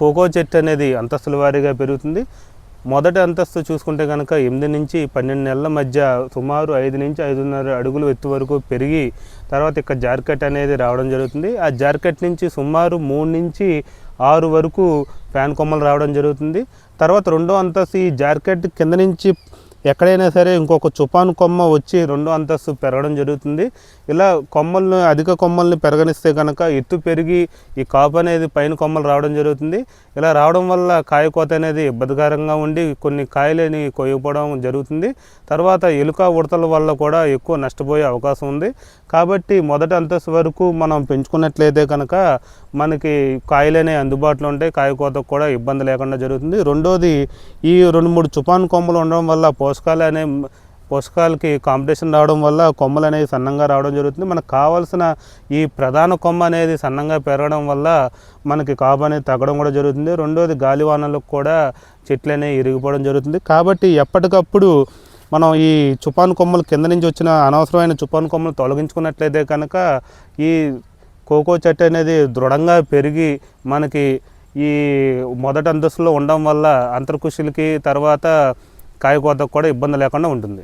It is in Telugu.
కోకో చెట్టు అనేది అంతస్తుల వారీగా పెరుగుతుంది. మొదటి అంతస్తు చూసుకుంటే కనుక 8 నుంచి 12 నెలల మధ్య సుమారు 5 నుంచి 5.5 అడుగులు ఎత్తు వరకు పెరిగి తర్వాత ఇక్కడ జార్కట్ అనేది రావడం జరుగుతుంది. ఆ జార్కట్ నుంచి సుమారు 3 నుంచి 6 వరకు ఫ్యాన్ కొమ్మలు రావడం జరుగుతుంది. తర్వాత రెండో అంతస్తు ఈ జార్కట్ కింద నుంచి ఎక్కడైనా సరే ఇంకొక చుపాను కొమ్మ వచ్చి రెండో అంతస్తు పెరగడం జరుగుతుంది. ఇలా అధిక కొమ్మల్ని పెరగనిస్తే కనుక ఎత్తు పెరిగి ఈ కాపు అనేది పైన కొమ్మలు రావడం జరుగుతుంది. ఇలా రావడం వల్ల కాయ కోత అనేది ఇబ్బందికరంగా ఉండి కొన్ని కాయలని కొయ్యకపోవడం జరుగుతుంది. తర్వాత ఎలుక ఉడతల వల్ల కూడా ఎక్కువ నష్టపోయే అవకాశం ఉంది. కాబట్టి మొదటి అంతస్తు వరకు మనం పెంచుకున్నట్లయితే కనుక మనకి కాయలనే అందుబాటులో ఉంటాయి, కాయ కోతకు కూడా ఇబ్బంది లేకుండా జరుగుతుంది. రెండోది ఈ 2-3 చుపాను కొమ్మలు ఉండడం వల్ల పోషకాలకి కాంపిటీషన్ రావడం వల్ల కొమ్మలు అనేవి సన్నంగా రావడం జరుగుతుంది. మనకు కావాల్సిన ఈ ప్రధాన కొమ్మ అనేది సన్నంగా పెరగడం వల్ల మనకి కాపు అనేది తగ్గడం కూడా జరుగుతుంది. రెండోది గాలివానలకు కూడా చెట్లు అనేవి ఇరిగిపోవడం జరుగుతుంది. కాబట్టి ఎప్పటికప్పుడు మనం ఈ చుపాను కొమ్మలు కింద నుంచి వచ్చిన అనవసరమైన చుపాను కొమ్మలు తొలగించుకున్నట్లయితే కనుక ఈ కోకో చెట్టు అనేది దృఢంగా పెరిగి మనకి ఈ మొదటి అంతస్తులో ఉండడం వల్ల అంతర్కృషులకి తర్వాత కాయ కోతకు కూడా ఇబ్బంది లేకుండా ఉంటుంది.